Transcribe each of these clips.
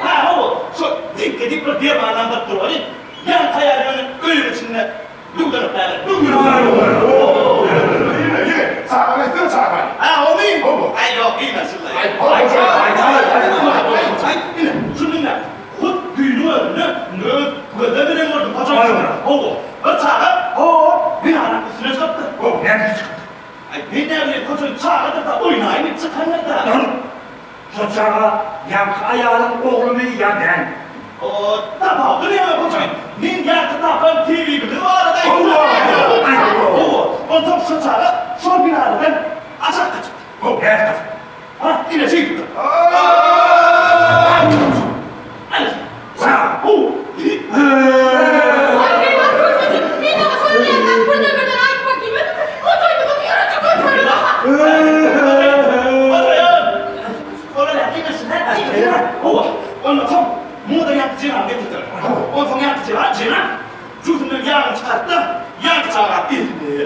아, 하고 dik edip bir diye bağlandık durur. Yan kayarının ölüm içinde durdurur derler. Yine, sağa gittin sağa. Ha o muyum? O mu? Ay yok iyi nasıl? Yine şununla kut düğünü önüne göde bile vurdu. Kaçak oldu. O çağa bir anak üstüne çıktı. Nerede çıktı? Ay bir devlet koçun çağırdı da oynayıp çıkanlar da. Çocuğa yankı ayağının oğlunu yiyen ben. O tapaldı ne mi koçun? Nin yaktı tapan TV gibi o arada. O top şu çağa şu bir aradan aşağı kaçtı. Nerede? Ha yine şey gitti. Sağ.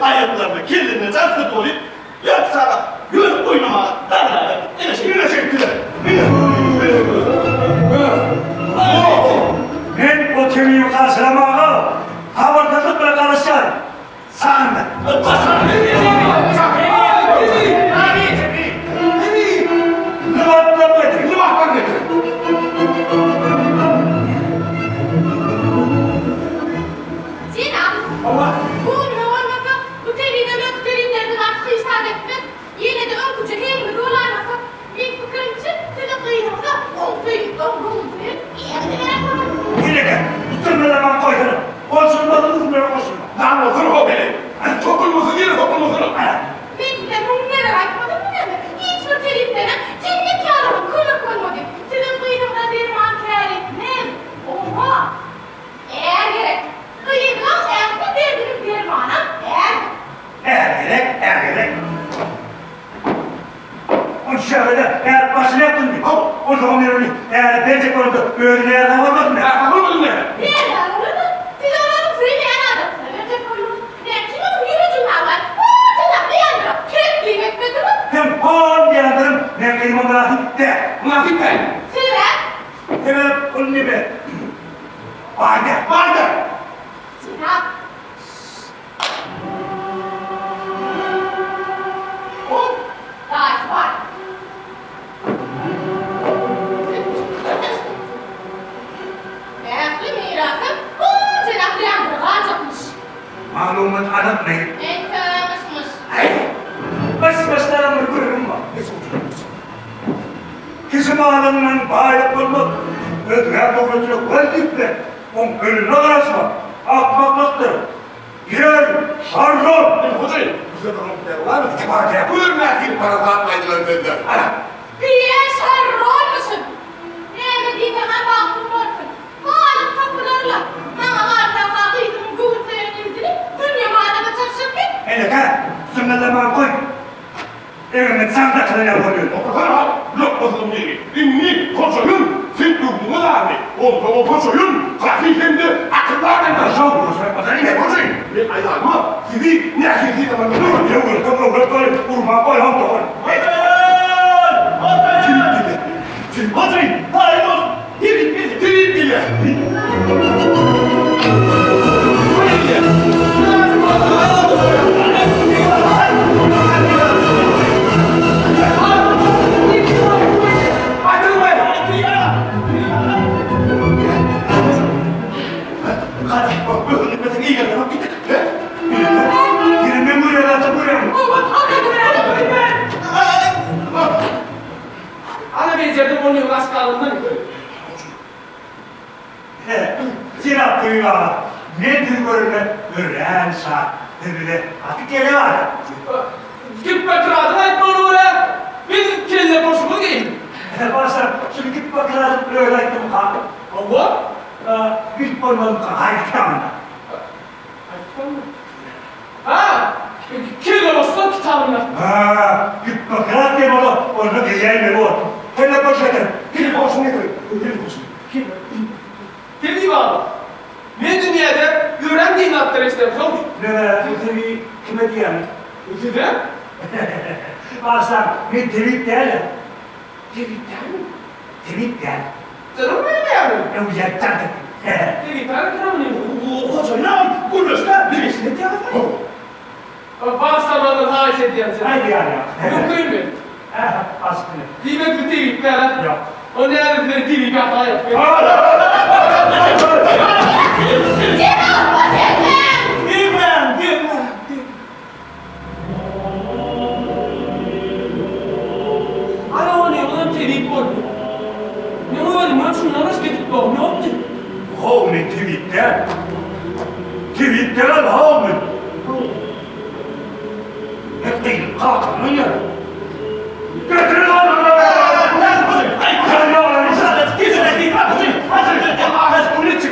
Ayaklarını, kirlerini, çarptı dolayıp yoksa yürü oynama. Yine şey. Yine çektiler. Ben o kemiği karşılamaya havadaklık bile karışacağım. Sağında. Nıvatla bırakın. Nıvatla getirin. Cenab, bu olmasa bu telinde yok telimlerden artık işaret etmez. Yine de ön kucu hem dolanmasa ilk fıkrınca size kıyımda olsaydı olsaydı Yine gel. Tutturmadan koyarım. Olsunmadınız böyle olsunma. Lan otur o beni. Topulmasın yine topulmasın. ben size bunu neler açmadım mı deme. Hiçbir telimlerden cennet yağlamı kırık olmadı. Sizin kıyımda bir manker etmem. Oha! Eğer gerek. Kıyımdan ayakta verdirim bir manam Er gerek. O şöyle eğer başını yaptın diye. O zaman öyle eğer verecek olurdu öyle yerden olmadı mı? Vurmadın ne? Bir yavrudu. Siz onu fırlayan adamsınız. Verecek olurdu. Nefsini bu yürücün hava. Cenab-ı yandıra. Tek kıymetmedi mi? Hem on yanlarım ne kıyma münafık de. Münafık ben. Sebep? Hemen onun gibi. Vardı. Vardı. Cenab. Gayet var. Ehli mirasım bu Cenab-ı yandıra kalacakmış. Malumat adatmayın. Enteresanmış. Başlarım bir kurum var. Kişi ağlarından bağırıp bulmak, ödüğe doğrultuluk öldükle, onun önüne uğraşmak, akmaklıktır. Yer, şarjör. Hocayım. Güzel olmuş. Var mı? Tıpakaya. Buyurun erkeğin para dağıtmaydılar dediler. Ana. Bir sarhoşsun. Ne dediğine baktım olsun. Malum kapılarla. Bana varsa kalkıydım gümüşlerini dünya mademe çalışırken. Eleke, sünnetlemem koy. Evimin sandıklarına yapılıyor. O kadar ha. Yok bakalım değil. İnni koçayın. Sen durduğunu da abi. O koçayın. Fakirkendi. Akıllardan da. Aşağı vurursa kadar Ne koçayın? Ben ayağıma sizi ne erkeği zaman Ne vuruyor? Kapı böyle vurma koy ham doğru. Trip bile. Girme buraya lan buraya. Ana benzedim onu yuvas kalından. Silah duyuyor. Ne duyuyorlar? Öğren saat. Böyle artık gele var. Git bakıradın etme onu oraya. Biz kelle boşluğu değil. Başlar şimdi git bakalım böyle gittim kalktım. Allah. Git olmadım kalktım. Hayır tamam. Ha. Kelle boşluğu kitabına. Git bakalım diye bana. Onu diyeceğim mi bu? Hele boş getir. Git boşunu getir. Git boşunu. Dedi baba. Ne dünyada öğrendiğin atları istemiş olmuş. Ne var? Seni kime diyeyim? Dedi. Başlar ne delik değil. Dedi mi? Delik değil. Canım benim yani. Uyuyacak. TV ben kıramıyorum. 호전이나 꿀렸어? Ne diyorsun? Bazı zamanlar haiz ediyorsun. Haydi yani. Yok değil mi? Aslında. Kıymetli TV ben. Yok. O ne herifler TV bir hata yapıyor. İbrahim, İbrahim. Ana o ne olan TV koydu. Ne o var maçın namaz getirip doğum ne yaptı? Homen tweeter. Tweeter homen. Yakayım kalkın ya. Götürün onu.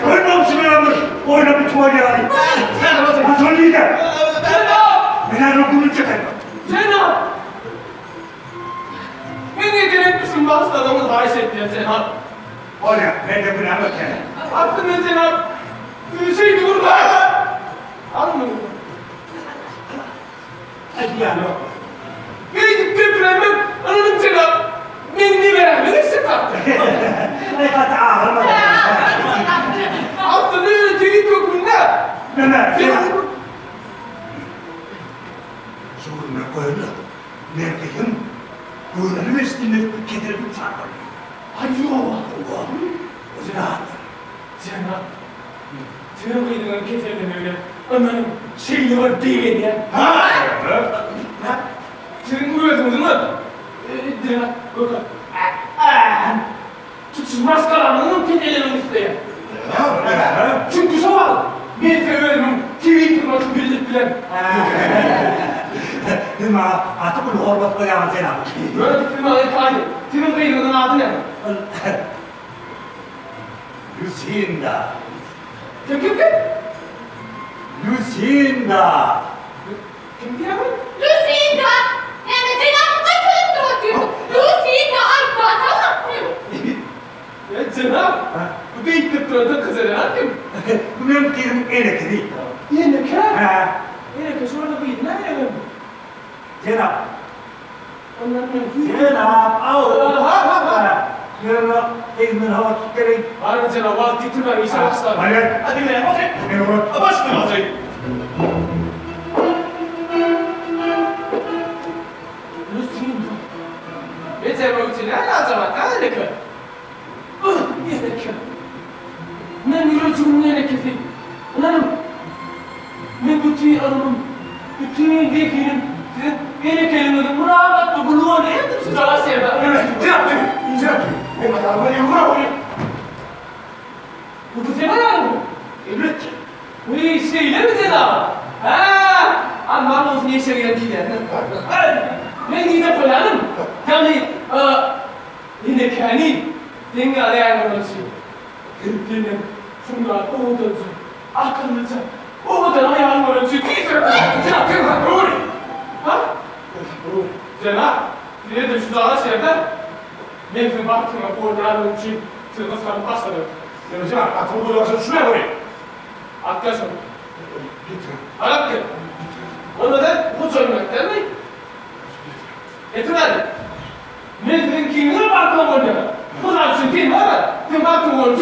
Ölmemişsin yanmış. Oyna bir tuval yani. Bu söyleyeyim de. Ben bunu çekerim. Cenab! Beni yeteneklisin bazı adamın haiz ediyor Cenab. Ola ben de bunu anlatayım. Aklına Cenab. Şey durma. Anladın mı? Hadi yani. Beni gidip depremem. Anladın Cenab. Beni ne veremedin taktı. Ne kadar ağırma. Aslında öyle tweet yok bunda. Mehmet. Cenab. Soruna koyun. Neredeyim? Gönlüm üstünde getirip sarılır. Ay yok. O zaman. Cenab. Cenab kıydıran keserden öyle. Ananın şeyli var değil ya. Ha? Senin uyuyordun değil mi? Cenab. Bakın. Tutuşmaz kalanının ketelerinin üstüne. Çünkü sabah bir severim Twitter'ın belirtilen. Hüma artık bunu hormat koyamaz Cenab. Böyle bir firmayı kaydı. Senin kıyırının adı ne? Lucinda. Kim? Lucinda. Kim diye mi? Lucinda! Yani Cenab-ı kaçırıp duruyor. Lucinda ay bakalım. Ya Cenab. Bu da ilk tıptırında kız eden kim? Bu benim kedim elektriği. Yine kâr. Ha. Yine kâr şurada kıydı. Ne yapayım? Cenab. Ondan ben Cenab. Au. Ha. Cenab. Ezmin hava tutkerek. Harbi Cenab. Vaz getirme. İşe başlar. Hayır. Hadi be, hadi. Ne olur? Başlayalım hadi. Lucinda. Yeter o için ne lazım? Ne kâr? Yine kâr. Ben yürütüm yine kefi. Anam. Ben bütün anamın, bütün zekinin, yine kelimenin murabatlı buluğu ne yaptım size Asya'da? Cenab! Ben adamı yıvra koyayım. Bu sefer mı? Evet. Bu şeyle mi Cenab? Ha, ama olsun işe geldi yani. Ben gidip koyalım. Yani, yine kendi denge arayan konuşuyor. Benim şunlar oğudacı, akıllıca, oğudan ayağın konuşuyor. Cenab, doğru. Ha? Cenab, bir de şu dağda şeyde, benim baktığıma bu odanın için tırnaklarım başladı. Cenab, atımı dolaşın şuraya koyayım. Arkadaşım, Arap gel. Onda da bu söylemek değil mi? Etmedi. Mezun kimine bakma orada. Bu da çünkü var ya. Sen bakma orada.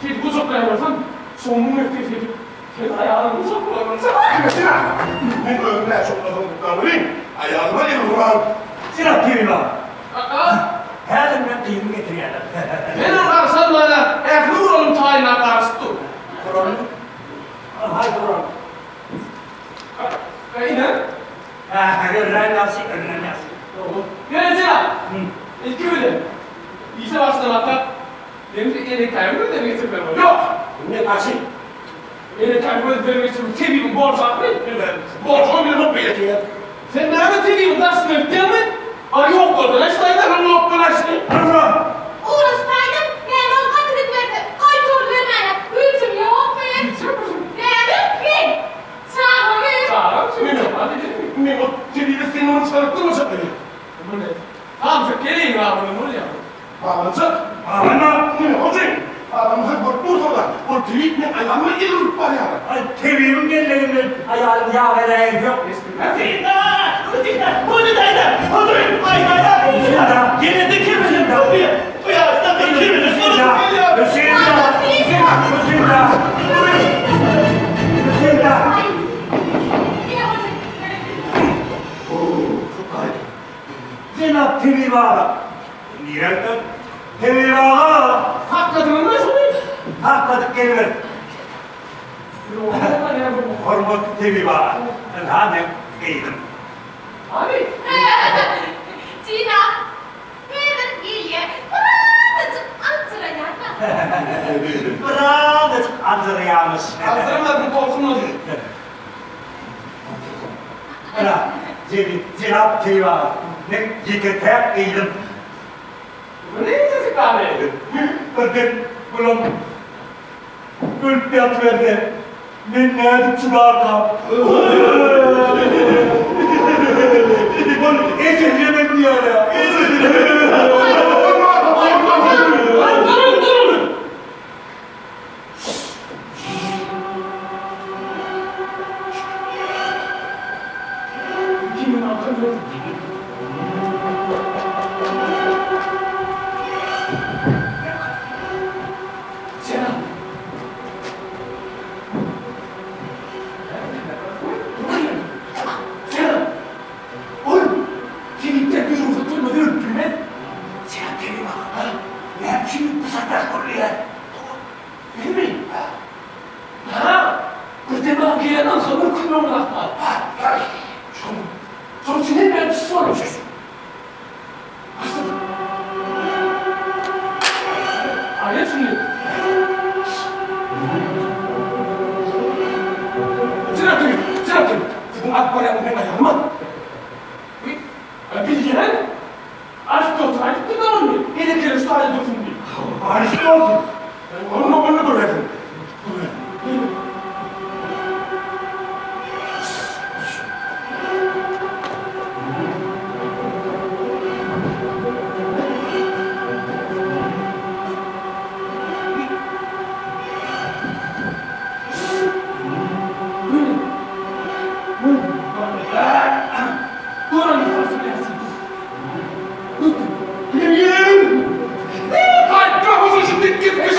Şimdi bu çok önemlisin. Sonunu nefret sen ayağını sokmamışsın. Cenab! Ben önüne sokladım davranayım. Ayağıma yıvra. Cenab TV var. Aa, Her zaman kıyım getiriyorlar. ben oradan sanmana ehli oğlum tayına karıştı. Koronun. Hayır koronun. İnan. Öğren nasıl? Geleceğim. İlk öyle. İşe başlamakta benim de elek kaybını demek istiyorum. Yok. Ne karşı? Elek kaybını demek istiyorum. Tebiyim borç hakkı. Borcumu bile not belirtiyor. Sen nerede tebiyim dersin değil mi? Ay yok orada. Ne sayıda ben yok bana şey. Arma! Uğraştaydım. Yani o katılık verdi. Kayıt oldu hemen. Hücum yok mu? Dedim ki. Çağırın. Sağ ol. Şimdi hadi gidelim. Ne o TV'de senin onu çıkarttırmayacak beni. Bu ne? Tamam sen geleyim ya bunu buraya. Bağlanacak. Arma! Ne hocam? Bağlanacak bu ortada. O tweet ne ayağıma yıvra var ya. TV'min geldiğinden ayağım yağ vereyim yok. Lucinda! Lucinda! Buradaydı! Oturun! Ay ay ay! Lucinda! Yine de kimsin? Bu ya! Bu ya! Niye? Tevivağa Hakikaten ne söyleyeyim? hakikaten gelir. Yorulma ne bu? Hormat tevivağa. Ben hani giydim. Abi. Tina, benim geliyor. Birazcık antrenörler. Biraz antrenörmüş. Hazırlamadın korkmadı. Ana, Cenab tevivağa. Ne yıkıtek giydim. Bu ne diyecek abi? Bakın kulum gül fiyat verdi. Ben ne edip çıkardım. Bunu eşeklemek diyor ya. Durun. Kimin akıllı? Cenab. Cenab. Oğlum, kimlikte bir ufak durmadı öpülme. Cenab tevivağa. Ne şimdi bu sefer oluyor? Değil mi? Ha? Kırtema gelen anlamı kullanmak. Çok sinir ben sormuşuz. Aslında. Ayet şimdi. Cenab-ı Sizin akbar yanına ayarma. Bilgilen. Aristotel ayet kullanmıyor. Yine kere üstade dokunmuyor. Aristotel. Onunla bana dur efendim. Durun fasulyesi. Hayır, kafası şimdi gitmiş.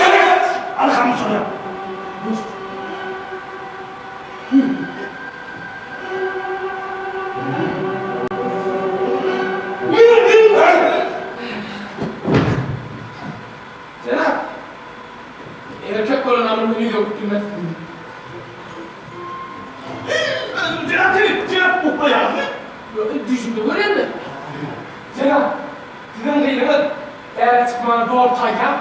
Arkamı soruyor. Cenab, erkek olan amını yok bilmez. Cenab Ukba ya. Düşündü göreyim mi? Cenab, sizin kıylığın eğer çıkmanı doğru tayga.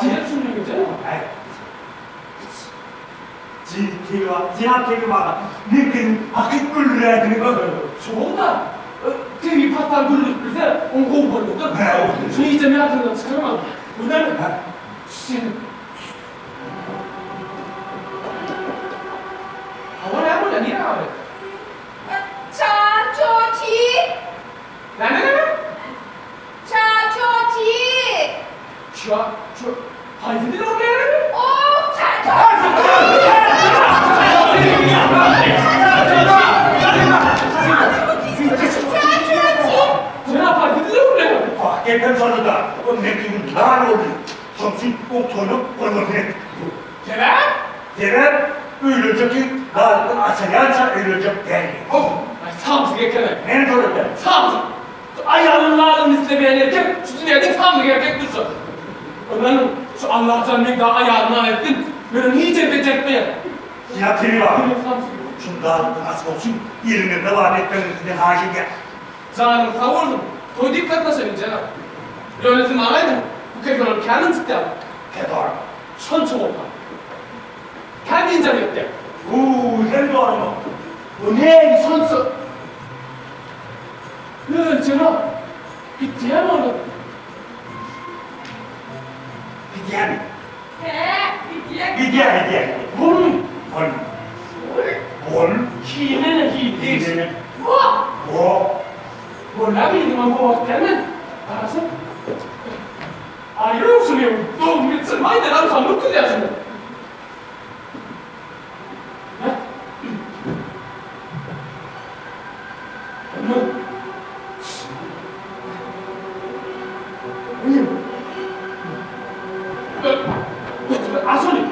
Cenab düşündü Cenab. Cenab tevivağa. Ne gün hakik gülüredini gör. Çoğunda TV patlar gülür bize on kovboyludur. Şunu iyice merakından çıkaramam. Bu ne? Senin. Hava ne yapıyor? Niye abi? Çaçoçi. Ne? Çaçoçi. Haydi de oraya ne? Oh, çaçoçi. Cenab haydi de oraya. Hakikaten sonunda o ne gün lan oldu. Somsun oktonup konunet. Cenab? Cenab öylece ki dağıtın asılyansa öylece değil. Oh, tam gereken. Ne soracak? Tam. Ayağının lağının istemeyen erkek, şu dünyada tam bir erkek dursun. Ömer'im, şu Allah'tan ne daha ayağını ettin, beni iyice becertmeye. Cenab tevivağa. Benim tam Şunu dağıtın asıl olsun. Yerine devam etmenizden hakim gel. canım savurdum. Toy dikkat nasıl Cenab? Yönetim ağaydı. Bu kefirler kendin tutar. Kedar. 천청 오빠. kendin 인자였대. Sen doğru mu? 은행 선수. Cenab, bitti mi onu? Gidiyor mu? Gidiyor. Gidiyor. Bunun Bol. Bol. hinenin değil. Gidelim. Bu. O. 몰라비지만 뭐 어때는 알아서 아이를 웃으면 너 미친 많이 내가 감을 끄게 하시네 아소니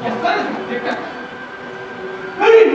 약간은 될까? 아니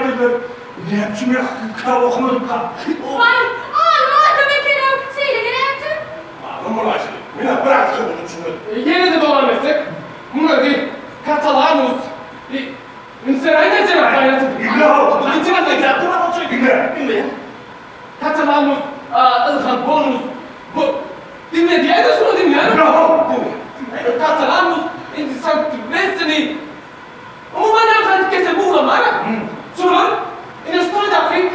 edilir. Ne yapayım ya? Kitap okumadım ka. Vay, almadı be Kerem. Söyle Kerem'cim. Malum ola şimdi. Mina bırak bunu şimdi. Yine de devam etsek. Bunlar bir Katalanus. Inserayda cevap kaynatı. İlla. Lancına da gel. İlla. Katalanus. Ilhan bonus. Bu. Dinle diye de şunu dinleyelim. İlla. Katalanus. İnsan tübesini. Ama bana efendim kesin buğulama. Şuradan. İne stoydaki.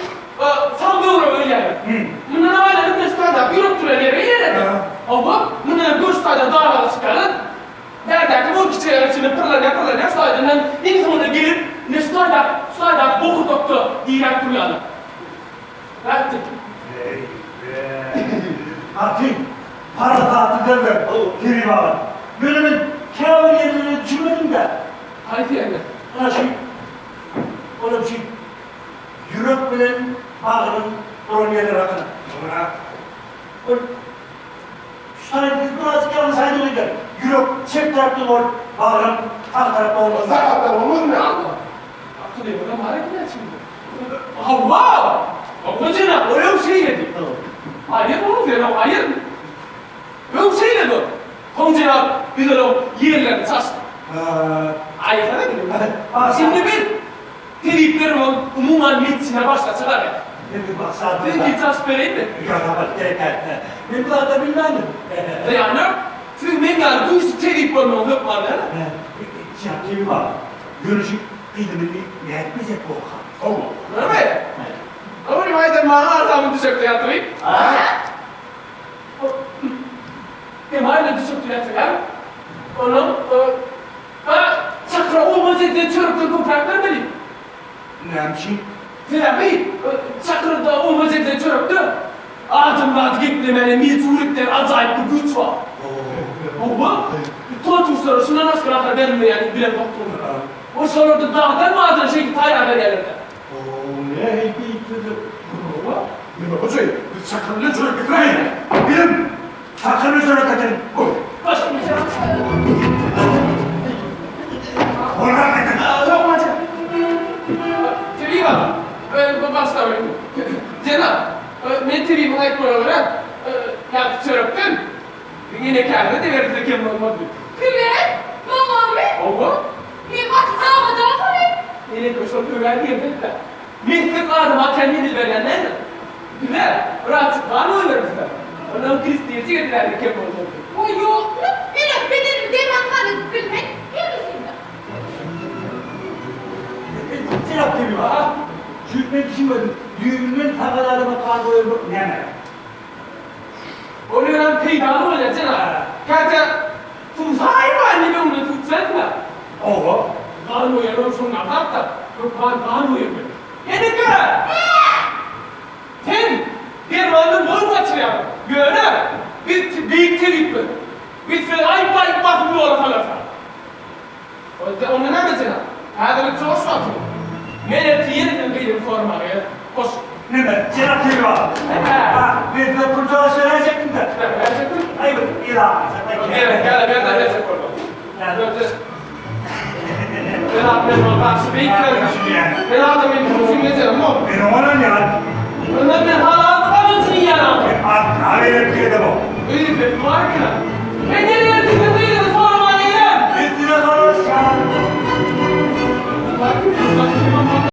Saldırı öyle yani. Bunun havayla ne stoydaki yürüp duran yere yere. Ama bunun bir stoyda dağlara çıkarın. Derdeki bu kişiler içinde pırlanıyor stoydan insanına gelip ne stoyda boku doktu diyerek duruyorlar. Artık. Artık para dağıtı derler. Geri bağlı. Böyle kâvır yerleri düşünmedim de. Haydi yani. Ona şey, ona bir şey. Yürek bilen bağırın oran yerler hakkında. Sonra, saydı, birazcık yalnız saydı öyle. Yürek çek tarafta var, bağırın sağ tarafta olmaz. Sakatlar olur mu? Akıl evine hareket et şimdi. Allah! Babacığına öyle bir şey dedi. Hayır onu ver, hayır. Öyle bir şey dedi. Komcuna bir de o yerlerini saçtı. Hayır sana dedim. Şimdi bir triplerimi umuman mitsine başlasalar ya. Ne bir bak saat Sen git saç vereyim mi? Ya bak gereken. Ben bu kadar bilmem. Yani siz mengar duysu triplerimi alıp var ya. Şarkı var. Görüşük kıydığını ne etmeyecek bu okan. Allah. Öyle mi? Ama rivayete bana artamı düşüktü yatırayım. Emayle düşüktü yatırayım. Onu, çakra olmaz diye çörüktür bu bıraklar benim. Ne yapayım? Terapi, çakrada olmaz diye çörüktü. Adımlar gitmemeli, mecburiyetler acayip bir güç var. Ama, tuğaçuşları şuna nasıl kadar verilme yani bilen doktorlar. O soruda dağdan mı adına şey ki tayar haber yerlerde. sakın lütfen bitireyin. Bilim. Sakın üzere katın. Başlayacağım. Oradan katın. Yok macam. Terima. Basta benim. Cenab. Men terima ayıp olarak ya çörüktün. Yine kendine de verdi kim olmadı. Kıvvet, ne oldu? Oldu. Bir bakacağım adam tabii. Yine koşul güven girdi de. Mihtik adıma kendini verenler. Güven. Rahat var mı öyle? Ondan Kristiye'ci getirdi kim olmadı. O yok mu? Yine benim demem kanı bilmek. Yarısında. Serap gibi var. Çürütmek için böyle düğünün takalarına kalkıyor bu ne? Onuran peygamber olacak Cenab. Kata susay var ni onu tutacaklar. Oho. Kanun uyarım şundan hatta. Kanun uyarım. Yine göre. Sen bir manın bol kaçırıyor. Göre. Bir büyük trip. Bir sürü ayıp basmıyor ortalıkta. Onu ne mesela? Hadi bir çoğuş var. Melek yerine bir forma ya. Koş. Ne be? Serap gibi var. Ha, bir de kurtala söyleyecektim de. Ayıp, ilah. Gel, ben koydum. Ben abim karşı bekliyorum. Ben adamın konusunu geçerim o. Benim ona ne lan? Ben halal kalın ya. Abi ne yapıyor bu? Öyle bir